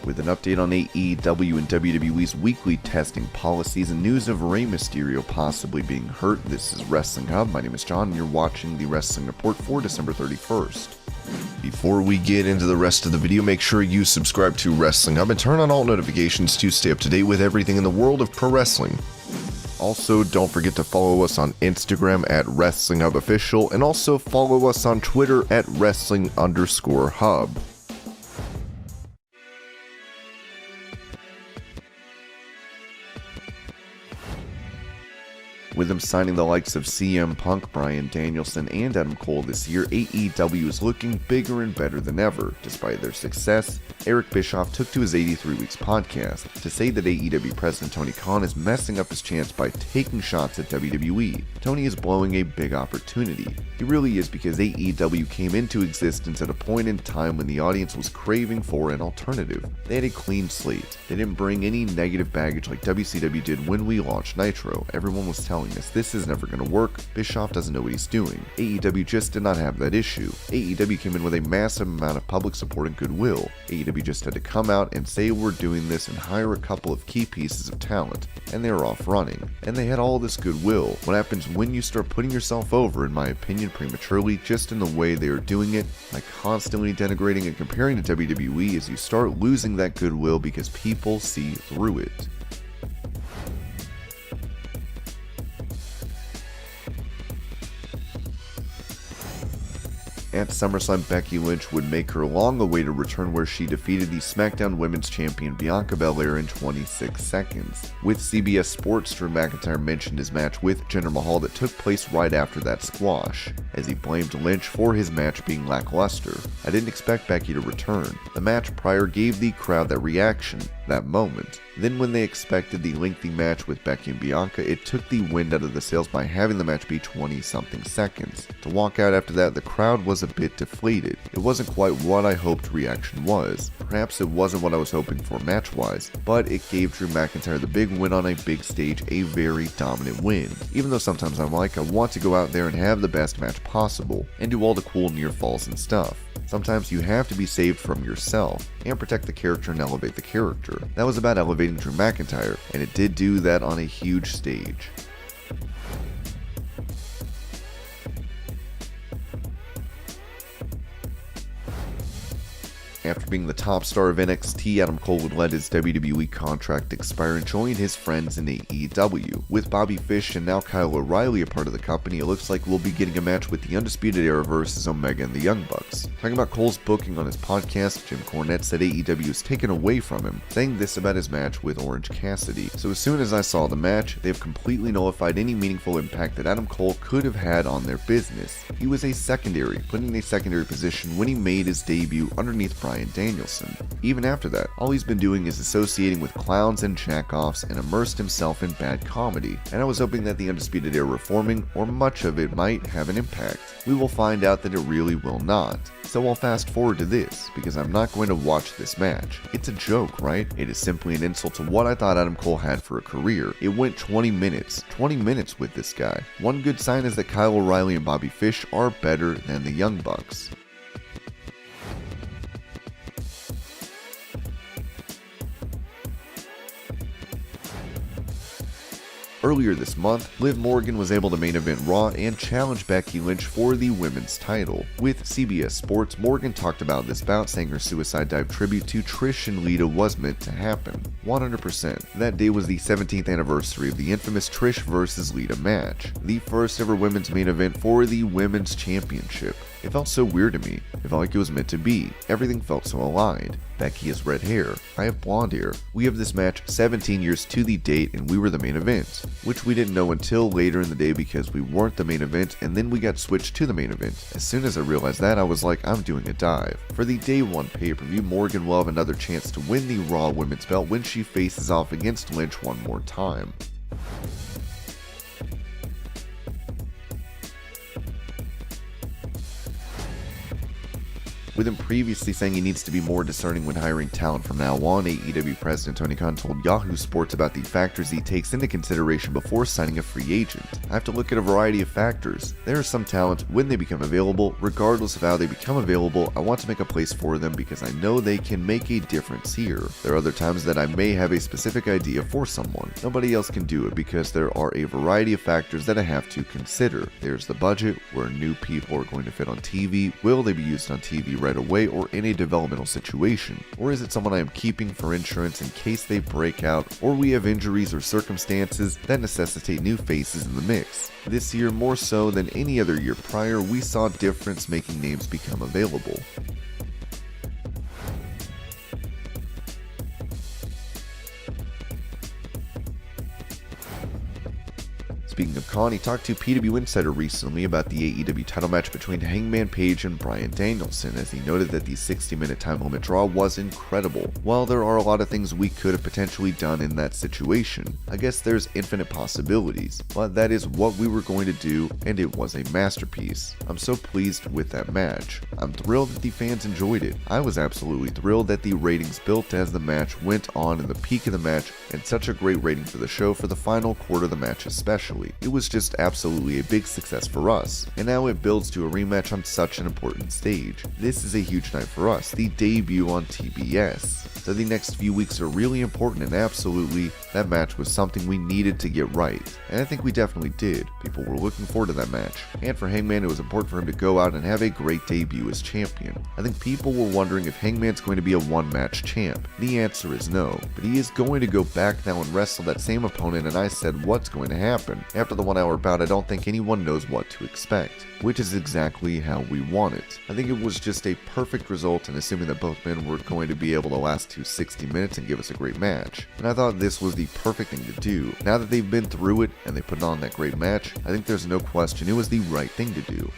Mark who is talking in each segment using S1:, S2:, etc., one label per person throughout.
S1: With an update on AEW and WWE's weekly testing policies and news of Rey Mysterio possibly being hurt, this is Wrestling Hub. My name is John and you're watching the Wrestling Report for December 31st. Before we get into the rest of the video, make sure you subscribe to Wrestling Hub and turn on all notifications to stay up to date with everything in the world of pro wrestling. Also, don't forget to follow us on Instagram at WrestlingHubOfficial and also follow us on Twitter at Wrestling_Hub. With them signing the likes of CM Punk, Bryan, Danielson, and Adam Cole this year, AEW is looking bigger and better than ever. Despite their success, Eric Bischoff took to his 83 Weeks podcast to say that AEW President Tony Khan is messing up his chance by taking shots at WWE. Tony is blowing a big opportunity. He really is, because AEW came into existence at a point in time when the audience was craving for an alternative. They had a clean slate. They didn't bring any negative baggage like WCW did when we launched Nitro. Everyone was telling us this is never going to work, Bischoff doesn't know what he's doing. AEW just did not have that issue. AEW came in with a massive amount of public support and goodwill. AEW just had to come out and say we're doing this and hire a couple of key pieces of talent, and they were off running. And they had all this goodwill. What happens when you start putting yourself over, in my opinion, prematurely, just in the way they are doing it, by constantly denigrating and comparing to WWE, is you start losing that goodwill because people see through it. At SummerSlam, Becky Lynch would make her long-awaited return, where she defeated the SmackDown Women's Champion Bianca Belair in 26 seconds. With CBS Sports, Drew McIntyre mentioned his match with Jinder Mahal that took place right after that squash, as he blamed Lynch for his match being lackluster. I didn't expect Becky to return. The match prior gave the crowd that reaction, that moment. Then when they expected the lengthy match with Becky and Bianca, it took the wind out of the sails by having the match be 20-something seconds. To walk out after that, the crowd was a bit deflated. It wasn't quite what I hoped reaction was. Perhaps it wasn't what I was hoping for match-wise, but it gave Drew McIntyre the big win on a big stage, a very dominant win. Even though sometimes I'm like, I want to go out there and have the best match possible, and do all the cool near falls and stuff. Sometimes you have to be saved from yourself, and protect the character and elevate the character. That was about elevating Drew McIntyre, and it did do that on a huge stage. After being the top star of NXT, Adam Cole would let his WWE contract expire and join his friends in AEW. With Bobby Fish and now Kyle O'Reilly a part of the company, it looks like we'll be getting a match with the Undisputed Era versus Omega and the Young Bucks. Talking about Cole's booking on his podcast, Jim Cornette said AEW is taken away from him, saying this about his match with Orange Cassidy. So as soon as I saw the match, they've completely nullified any meaningful impact that Adam Cole could have had on their business. He was put in a secondary position when he made his debut underneath Bryan Danielson. Even after that, all he's been doing is associating with clowns and jackoffs and immersed himself in bad comedy, and I was hoping that the Undisputed Era reforming, or much of it, might have an impact. We will find out that it really will not. So I'll fast forward to this, because I'm not going to watch this match. It's a joke, right? It is simply an insult to what I thought Adam Cole had for a career. It went 20 minutes with this guy. One good sign is that Kyle O'Reilly and Bobby Fish are better than the Young Bucks. Earlier this month, Liv Morgan was able to main event Raw and challenge Becky Lynch for the women's title. With CBS Sports, Morgan talked about this bout, saying her suicide dive tribute to Trish and Lita was meant to happen. 100%. That day was the 17th anniversary of the infamous Trish vs. Lita match, the first ever women's main event for the women's championship. It felt so weird to me. It felt like it was meant to be. Everything felt so aligned. Becky has red hair. I have blonde hair. We have this match 17 years to the date, and we were the main event, which we didn't know until later in the day because we weren't the main event, and then we got switched to the main event. As soon as I realized that, I was like, I'm doing a dive. For the Day 1 pay-per-view, Morgan will have another chance to win the Raw Women's belt when she faces off against Lynch one more time. with him previously saying he needs to be more discerning when hiring talent from now on. AEW President Tony Khan told Yahoo Sports about the factors he takes into consideration before signing a free agent. I have to look at a variety of factors. There are some talent, when they become available, regardless of how they become available, I want to make a place for them because I know they can make a difference here. There are other times that I may have a specific idea for someone. Nobody else can do it because there are a variety of factors that I have to consider. There's the budget, where new people are going to fit on TV, will they be used on TV right away or in a developmental situation, or is it someone I am keeping for insurance in case they break out or we have injuries or circumstances that necessitate new faces in the mix. This year, more so than any other year prior, we saw difference-making names become available. Speaking of Khan, he talked to PW Insider recently about the AEW title match between Hangman Paage and Bryan Danielson, as he noted that the 60-minute time limit draw was incredible. While there are a lot of things we could have potentially done in that situation, I guess there's infinite possibilities, but that is what we were going to do, and it was a masterpiece. I'm so pleased with that match. I'm thrilled that the fans enjoyed it. I was absolutely thrilled that the ratings built as the match went on in the peak of the match, and such a great rating for the show for the final quarter of the match especially. It was just absolutely a big success for us, and now it builds to a rematch on such an important stage. This is a huge night for us, the debut on TBS. So the next few weeks are really important, and absolutely, that match was something we needed to get right. And I think we definitely did. People were looking forward to that match. And for Hangman, it was important for him to go out and have a great debut as champion. I think people were wondering if Hangman's going to be a one-match champ. The answer is no, but he is going to go back now and wrestle that same opponent, and I said, what's going to happen? After the 1 hour bout, I don't think anyone knows what to expect, which is exactly how we want it. I think it was just a perfect result, and assuming that both men were going to be able to last to 60 minutes and give us a great match. And I thought this was the perfect thing to do. Now that they've been through it and they put on that great match, I think there's no question it was the right thing to do.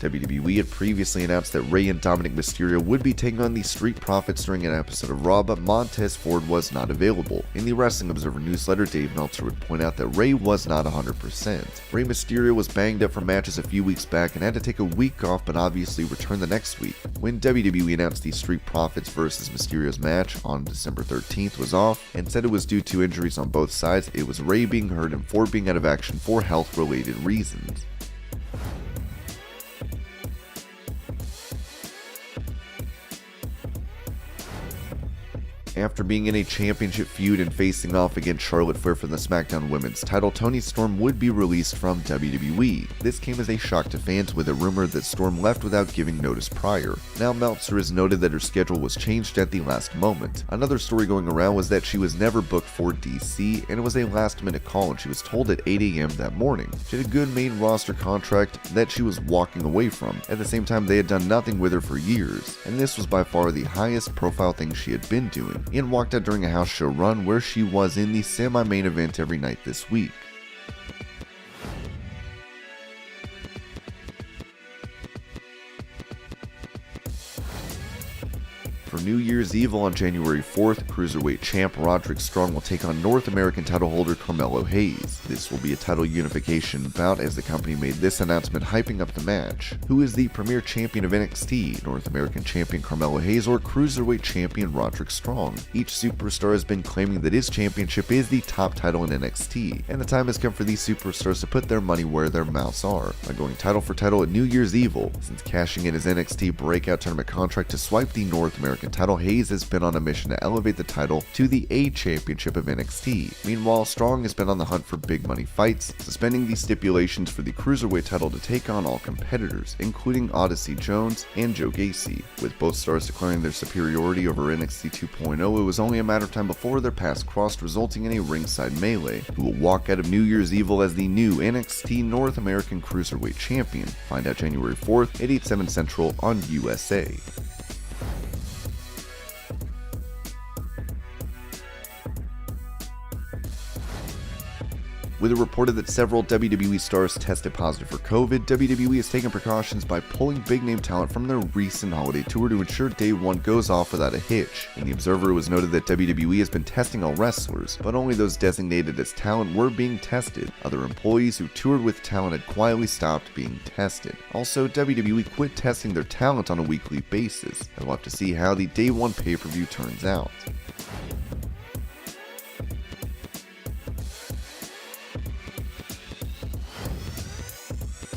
S1: WWE had previously announced that Rey and Dominic Mysterio would be taking on the Street Profits during an episode of Raw, but Montez Ford was not available. In the Wrestling Observer newsletter, Dave Meltzer would point out that Rey was not 100%. Rey Mysterio was banged up from matches a few weeks back and had to take a week off, but obviously returned the next week. When WWE announced the Street Profits vs. Mysterio's match on December 13th was off and said it was due to injuries on both sides, it was Rey being hurt and Ford being out of action for health-related reasons. After being in a championship feud and facing off against Charlotte Flair for the SmackDown Women's title, Toni Storm would be released from WWE. This came as a shock to fans, with a rumor that Storm left without giving notice prior. Now Meltzer has noted that her schedule was changed at the last moment. Another story going around was that she was never booked for DC, and it was a last-minute call, and she was told at 8 a.m. that morning. She had a good main roster contract that she was walking away from. At the same time, they had done nothing with her for years, and this was by far the highest profile thing she had been doing, and walked out during a house show run where she was in the semi-main event every night this week. For New Year's Eve on January 4th, Cruiserweight champ Roderick Strong will take on North American title holder Carmelo Hayes. This will be a title unification bout, as the company made this announcement hyping up the match. Who is the premier champion of NXT, North American champion Carmelo Hayes or Cruiserweight champion Roderick Strong? Each superstar has been claiming that his championship is the top title in NXT, and the time has come for these superstars to put their money where their mouths are, by going title for title at New Year's Eve. Since cashing in his NXT Breakout Tournament contract to swipe the North American title, Hayes has been on a mission to elevate the title to the A championship of NXT. Meanwhile, Strong has been on the hunt for big money fights, suspending the stipulations for the Cruiserweight title to take on all competitors, including Odyssey Jones and Joe Gacy. With both stars declaring their superiority over NXT 2.0, it was only a matter of time before their paths crossed, resulting in a ringside melee. Who will walk out of New Year's Eve as the new NXT North American Cruiserweight champion? Find out January 4th at 8/7 Central on USA. With it reported that several WWE stars tested positive for COVID, WWE has taken precautions by pulling big-name talent from their recent holiday tour to ensure Day 1 goes off without a hitch. In the Observer, it was noted that WWE has been testing all wrestlers, but only those designated as talent were being tested. Other employees who toured with talent had quietly stopped being tested. Also, WWE quit testing their talent on a weekly basis. I'd love to see how the Day 1 pay-per-view turns out.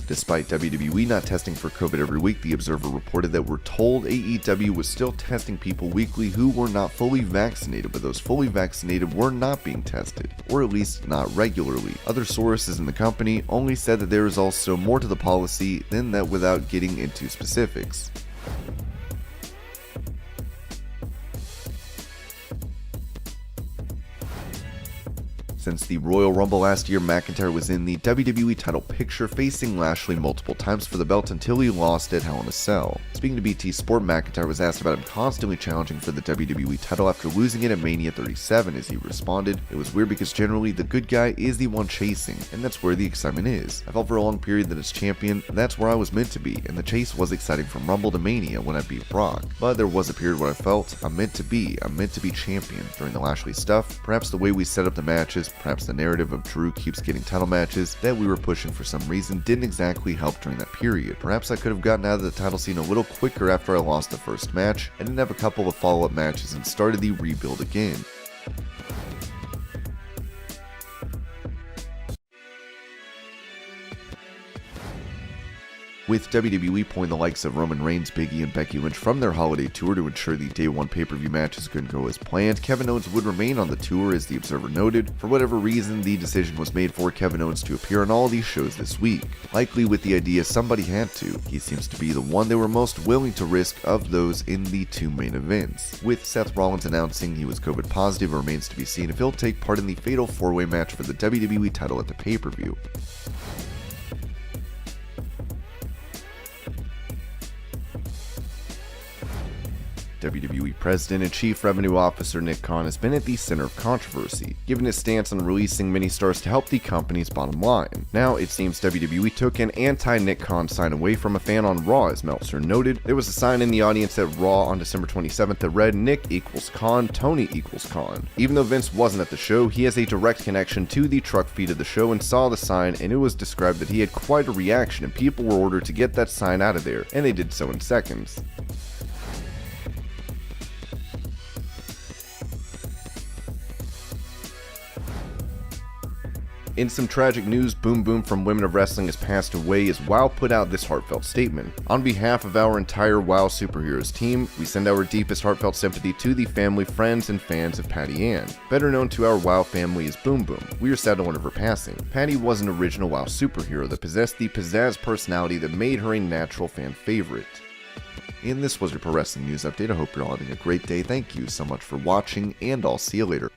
S1: Despite WWE not testing for COVID every week, the Observer reported that we're told AEW was still testing people weekly who were not fully vaccinated, but those fully vaccinated were not being tested, or at least not regularly. Other sources in the company only said that there is also more to the policy than that without getting into specifics. Since the Royal Rumble last year, McIntyre was in the WWE title picture, facing Lashley multiple times for the belt until he lost at Hell in a Cell. Speaking to BT Sport, McIntyre was asked about him constantly challenging for the WWE title after losing it at Mania 37. As he responded, "It was weird because generally the good guy is the one chasing, and that's where the excitement is. I felt for a long period that as champion, that's where I was meant to be, and the chase was exciting from Rumble to Mania when I beat Brock. But there was a period where I felt I'm meant to be champion." During the Lashley stuff, perhaps the way we set up the matches, perhaps the narrative of Drew keeps getting title matches that we were pushing for some reason didn't exactly help during that period. Perhaps I could have gotten out of the title scene a little quicker after I lost the first match, and didn't have a couple of follow-up matches and started the rebuild again. With WWE pulling the likes of Roman Reigns, Big E, and Becky Lynch from their holiday tour to ensure the Day 1 pay-per-view matches couldn't go as planned, Kevin Owens would remain on the tour, as the Observer noted. For whatever reason, the decision was made for Kevin Owens to appear on all these shows this week, likely with the idea somebody had to. He seems to be the one they were most willing to risk of those in the two main events. With Seth Rollins announcing he was COVID positive, it remains to be seen if he'll take part in the fatal 4-way match for the WWE title at the pay-per-view. WWE President and Chief Revenue Officer Nick Khan has been at the center of controversy, given his stance on releasing mini-stars to help the company's bottom line. Now, it seems WWE took an anti-Nick Khan sign away from a fan on Raw, as Meltzer noted. There was a sign in the audience at Raw on December 27th that read, "Nick equals Khan, Tony equals Khan." Even though Vince wasn't at the show, he has a direct connection to the truck feed of the show and saw the sign, and it was described that he had quite a reaction and people were ordered to get that sign out of there, and they did so in seconds. In some tragic news, Boom Boom from Women of Wrestling has passed away, as WoW put out this heartfelt statement. "On behalf of our entire WoW Superheroes team, we send our deepest heartfelt sympathy to the family, friends, and fans of Patty Ann, better known to our WoW family as Boom Boom. We are sad to learn of her passing. Patty was an original WoW superhero that possessed the pizzazz personality that made her a natural fan favorite." And this was your Pro Wrestling News Update. I hope you're all having a great day. Thank you so much for watching, and I'll see you later.